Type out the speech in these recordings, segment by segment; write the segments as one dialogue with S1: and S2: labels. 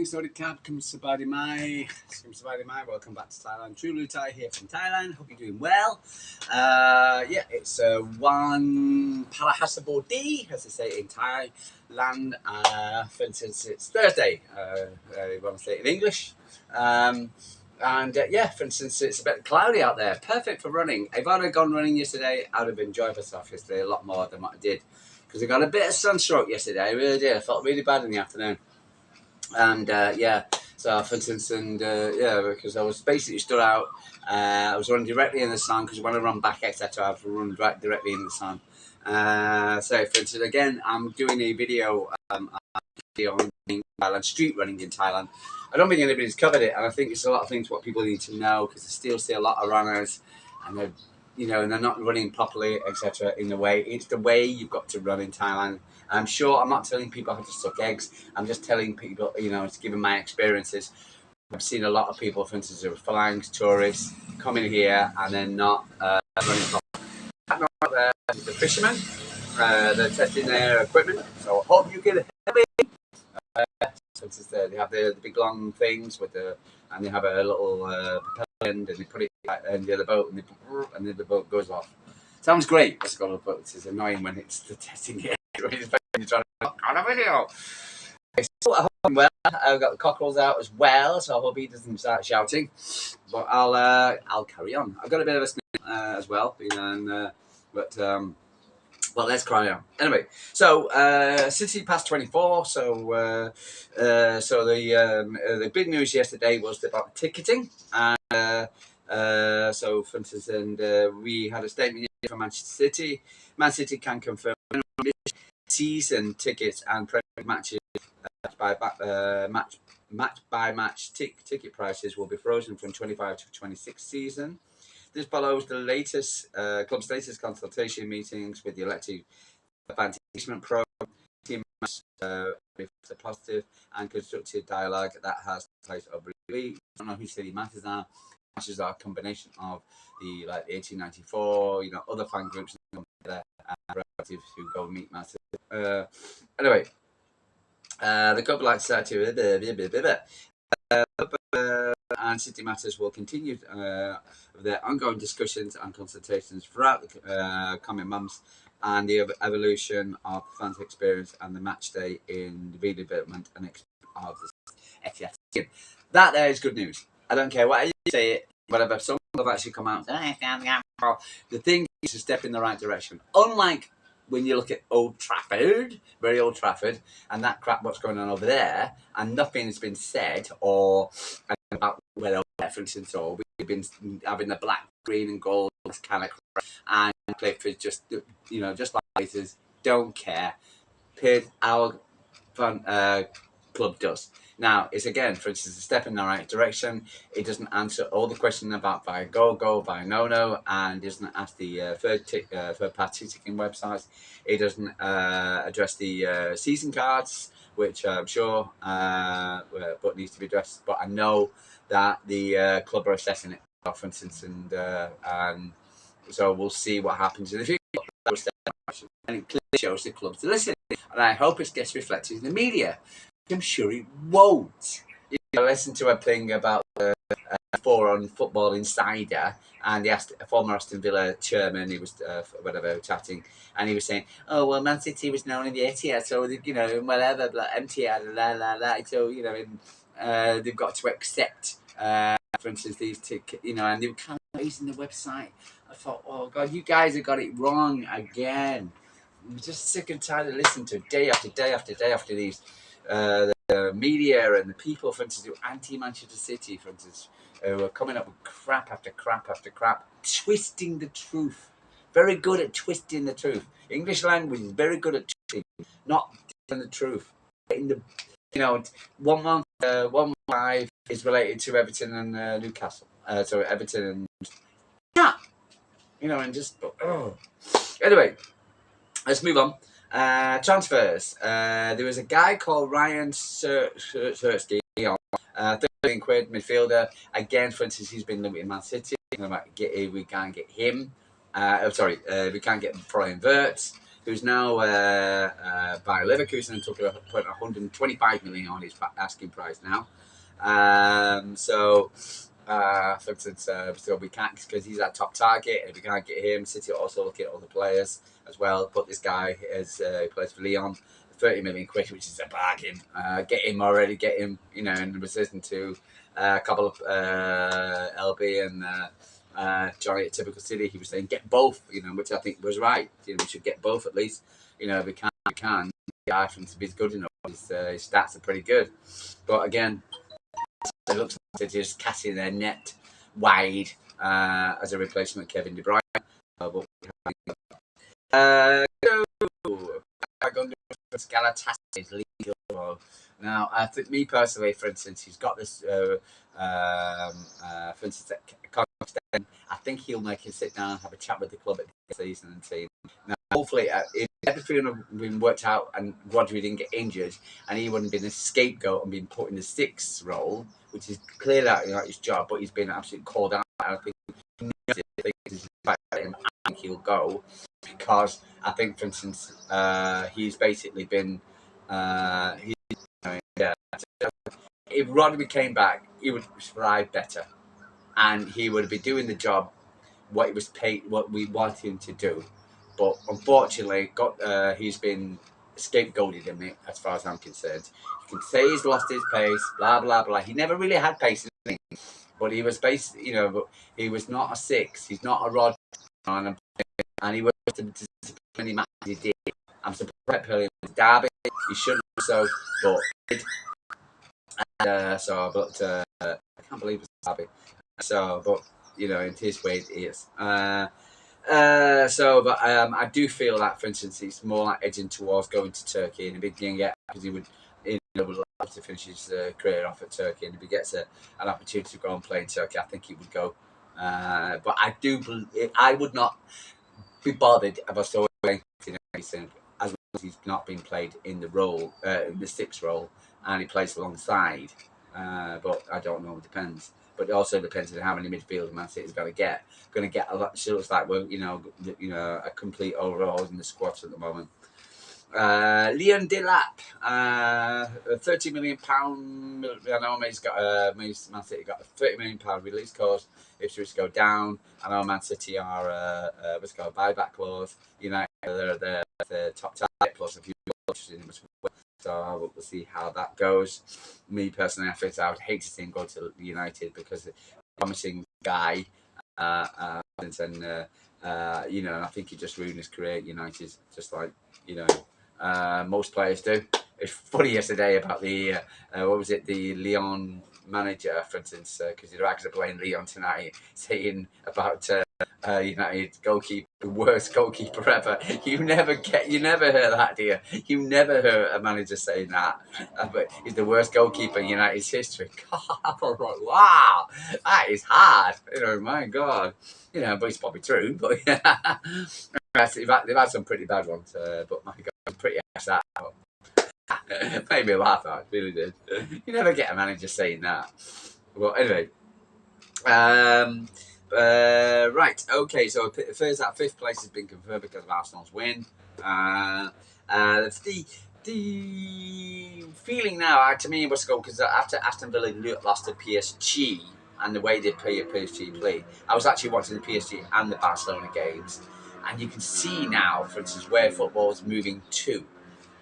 S1: Sorry, Cab, Sabadi Mai. Welcome back to Thailand. True Thai here from Thailand. Hope you're doing well. Yeah, it's 1 Parahasabo D, as they say in Thailand. For instance, it's Thursday. I want to say it in English. Yeah, for instance, it's a bit cloudy out there. Perfect for running. If I'd have gone running yesterday, I'd have enjoyed myself yesterday a lot more than what I did. Because I got a bit of sunstroke yesterday. I really did. I felt really bad in the afternoon. And yeah, so for instance, yeah, because I was basically stood out. I was running directly in the sun because when I run back, etc., I have to run directly in the sun. So for instance, again, I'm doing a video on Thailand, street running in Thailand. I don't think anybody's covered it, and I think it's a lot of things what people need to know because I still see a lot of runners, and they're, and they're not running properly, etc. In the way it's the way you've got to run in Thailand. I'm sure I'm not telling people how to suck eggs. I'm just telling people, it's giving my experiences. I've seen a lot of people, for instance, who are phalanx tourists coming here and then not running properly. The fishermen, they're testing their equipment. So I hope you can help me. They have the big long things and they have a little propeller end, and they put it at the end of the boat, and then the boat goes off. Sounds great. But it's annoying when it's the testing it. You're trying to on a video. So I hope I'm well. I've got the cockerels out as well, so I hope he doesn't start shouting. But I'll carry on. I've got a bit of a sniff as well, well, let's carry on. Anyway, so City past 24. So the big news yesterday was about ticketing, and so for instance, we had a statement from Manchester City. Man City can confirm season tickets and Premier matches match ticket prices will be frozen from 25 to 26 season. This follows the latest club's latest consultation meetings with the elected advanced engagement program. With a positive and constructive dialogue that has taken place over the week. I don't know who City matches are. Matches are a combination of the 1894, other fan groups and relatives who go meet matches. Anyway, the couple like to and City Matters will continue their ongoing discussions and consultations throughout the coming months and the evolution of the fans' experience and the match day in the redevelopment and of the Etihad. That there is good news. I don't care what you say, whatever. Some have actually come out and said, the thing is a step in the right direction. Unlike when you look at Old Trafford, very Old Trafford, and that crap, what's going on over there, and nothing has been said or about whether references or we've been having the black, green, and gold kind of crap, and Clifford just like places don't care. Paid our fun club does. Now, it's again, for instance, a step in the right direction. It doesn't answer all the questions about via go, via no, and doesn't ask the third-party ticketing websites. It doesn't address the season cards, which I'm sure but needs to be addressed. But I know that the club are assessing it, for instance, and so we'll see what happens in the future. And it clearly shows the clubs to listen, and I hope it gets reflected in the media. I'm sure it won't. I listened to a thing about on Football Insider, and he asked a former Aston Villa chairman, he was chatting, and he was saying, "Oh well, Man City was known in the Etihad, so whatever, but MTR, so they've got to accept, for instance, these tickets, and they were kind of raising the website." I thought, oh God, you guys have got it wrong again. I'm just sick and tired of listening to day after day after day after these. The media and the people, for instance, who are anti-Manchester City, for instance, who are coming up with crap after crap after crap, twisting the truth. Very good at twisting the truth. English language is very good at twisting, not telling the truth. In the, 1-5 is related to Everton and Newcastle. So Everton and and just anyway, let's move on. Transfers. There was a guy called Ryan Sersky, £30 million midfielder. Again, for instance, he's been linked with Man City. We can't get him. We can't get Florian Wirtz. who's now Bayern Leverkusen, took put 125 million on his asking price now. For instance, so we can't, because he's our top target, and if we can't get him, City are also looking at other players as well. But this guy is he plays for Lyon, 30 million quid, which is a bargain. Get him, you know, in addition to a couple of LB and Johnny at Typical City. He was saying get both, you know, which I think was right. You know, we should get both at least. You know, if we can. The guy from to be good enough. His stats are pretty good, but again, it looks like they're just casting their net wide as a replacement Kevin De Bruyne. Gundo Galatasaray legal. Now, I think me personally, for instance, he's got this. For instance, I think he'll make him sit down and have a chat with the club at the season and see. Now, hopefully, if everything had been worked out and Rodri didn't get injured, and he wouldn't have been a scapegoat and been put in the sixth role, which is clearly not his job, but he's been absolutely called out. I think he'll go, because I think, for instance, he's basically been. If Rodri came back, he would thrive better, and he would be doing the job what he was paid, what we want him to do. But unfortunately, he's been scapegoated in it, as far as I'm concerned. You can say he's lost his pace, blah blah blah. He never really had pace, but he was basically, you know, but he was not a six. He's not a Rod, and he was many matches he did. I'm surprised playing Derby. He shouldn't have so, but I can't believe it's Derby. So, but you know, in his way, it is. I do feel that, for instance, it's more like edging towards going to Turkey, and if he can get, because he would love to finish his career off at Turkey, and if he gets an opportunity to go and play in Turkey, I think he would go. But I would not be bothered if I saw him as long as he's not being played in the role, in the sixth role, and he plays alongside. But I don't know. It depends. But it also depends on how many midfielders Man City is going to get. Going to get a lot. So it's like, well, you know, a complete overhaul in the squad at the moment. Leon Delap, £30 million. I know Man City got a £30 million release clause if she was to go down. I know Man City are what's called a buyback clause. United are the top target plus a few interested in him as well. So we'll see how that goes. Me personally, I would hate to see him go to United, because the promising guy, and you know, I think he just ruined his career at United, just like, you know, most players do. It's funny yesterday about the the Lyon manager, for instance, because the Rags are playing Lyon tonight, saying about United goalkeeper, worst goalkeeper ever. You never hear that, do you? You never hear a manager saying that. But he's the worst goalkeeper in United's history. God, wow, that is hard. You know, my God. You know, but it's probably true. But yeah, they've had some pretty bad ones. But my God, I'm pretty asked that out. Made me laugh out, really did. You never get a manager saying that. Well, anyway. Right, okay, so fifth place has been confirmed because of Arsenal's win. The feeling now, to me, was going, because after Aston Villa lost to PSG and the way they play at PSG play, I was actually watching the PSG and the Barcelona games, and you can see now, for instance, where football is moving to.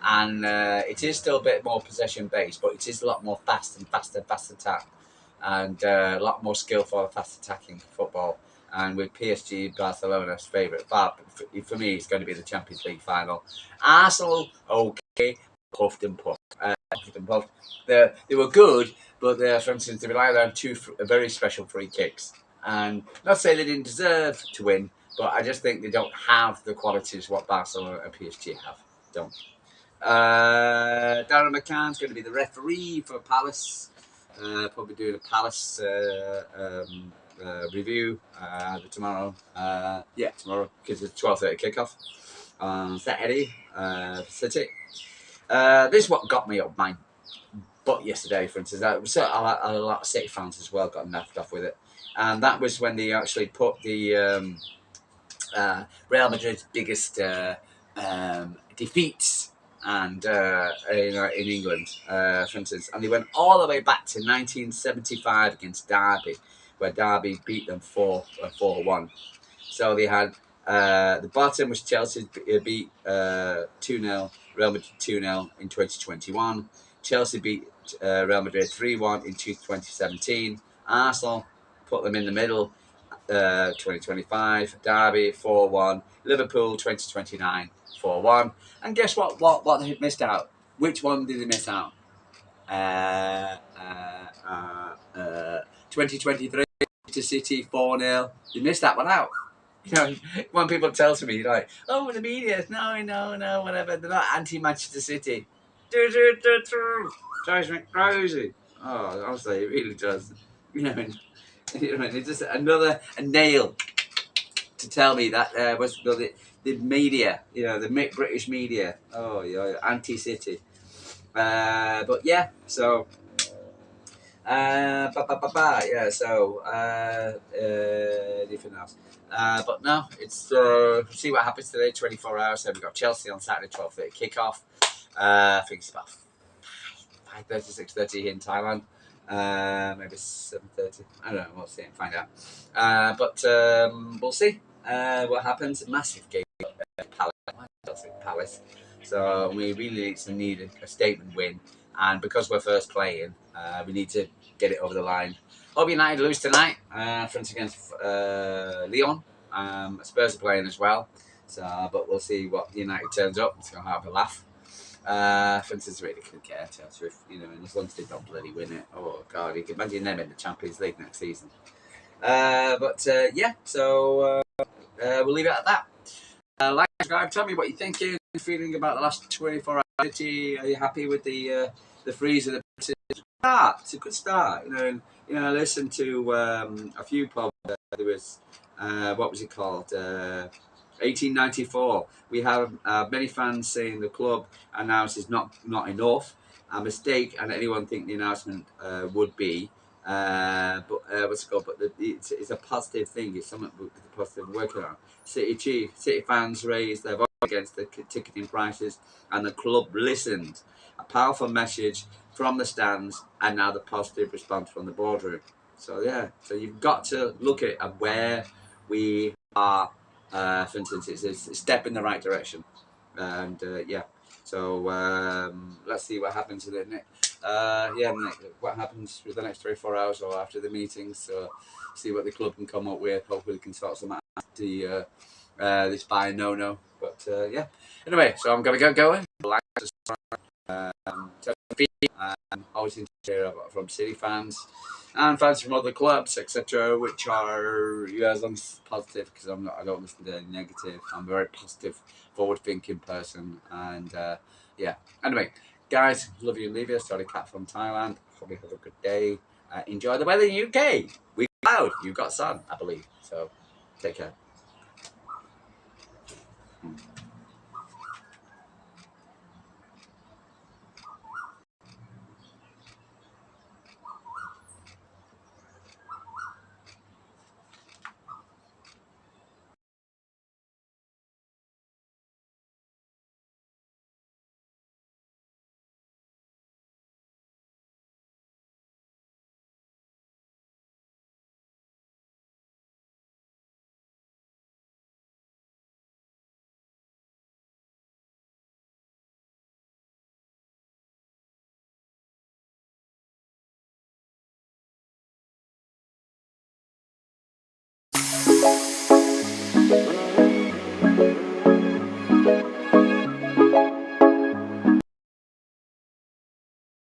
S1: And it is still a bit more possession based, but it is a lot more fast attack, and a lot more skillful, fast attacking football. And with PSG, Barcelona's favourite, but for me, it's going to be the Champions League final. Arsenal, okay, puffed and puffed. They were good, but for instance, they relied on two very special free kicks. And not say they didn't deserve to win, but I just think they don't have the qualities what Barcelona and PSG have. Don't. Darren McCann's going to be the referee for Palace. Probably doing a Palace review tomorrow. Tomorrow, because it's 12:30 kickoff on Saturday. City. This is what got me up my butt yesterday, for instance. A lot of City fans as well got naffed off with it, and that was when they actually put the Real Madrid's biggest defeats and in England, for instance, and they went all the way back to 1975 against Derby, where Derby beat them 4-1. So they had the bottom was Chelsea beat 2-0, Real Madrid 2-0 in 2021. Chelsea beat Real Madrid 3-1 in 2017. Arsenal put them in the middle, 2025. Derby 4-1. Liverpool 2029 4-1. And guess what? What they missed out? Which one did they miss out? 2023 to City 4-0. They missed that one out. You know, when people tell to me, like, oh, the media, no, whatever, they're not anti-Manchester City. Drives me crazy. Oh, honestly, it really does. You know, it's just a nail to tell me that was the media, the British media. Oh, yeah, anti-City. But yeah, so. Yeah, so anything else? But no, it's see what happens today. 24 hours. So we've got Chelsea on Saturday, 12:30 kickoff. I think it's about 5:30, 6:30 in Thailand. Maybe 7:30. I don't know. We'll see and find out. But we'll see what happens. Massive game, Palace. So we really need a statement win. And because we're first playing, we need to get it over the line. Hope United lose tonight, for instance, against Lyon. Spurs are playing as well. So, but we'll see what United turns up. It's going to have a laugh. For instance, really could care if, and as long as they don't bloody win it. Oh, God, you can imagine them in the Champions League next season. Yeah, so we'll leave it at that. Like, subscribe, tell me what you're thinking, feeling about the last 24 hours. Are you happy with the freeze of the start? It's a good start. I listened to a few podcasts. There was what was it called? 1894. We have many fans saying the club announces not enough. A mistake, and anyone think the announcement would be. But what's it called? But it's a positive thing. It's something with a positive working on. City fans raised their voice against the ticketing prices, and the club listened. A powerful message from the stands, and now the positive response from the boardroom. So yeah, so you've got to look at where we are. For instance, it's a step in the right direction, and yeah. So let's see what happens with it. What happens with the next 3 or 4 hours or after the meetings. So see what the club can come up with. Hopefully, we can sort some out this Bayern no. But yeah. Anyway, so I'm gonna get going. Always interested to hear from City fans and fans from other clubs, etc., which are as long as it's positive, because I don't listen to any negative. I'm a very positive, forward-thinking person, and yeah. Anyway, guys, love you and leave you. Sorry, Cat from Thailand. Hope you have a good day. Enjoy the weather in the UK. We cloud. You've got sun, I believe. So take care.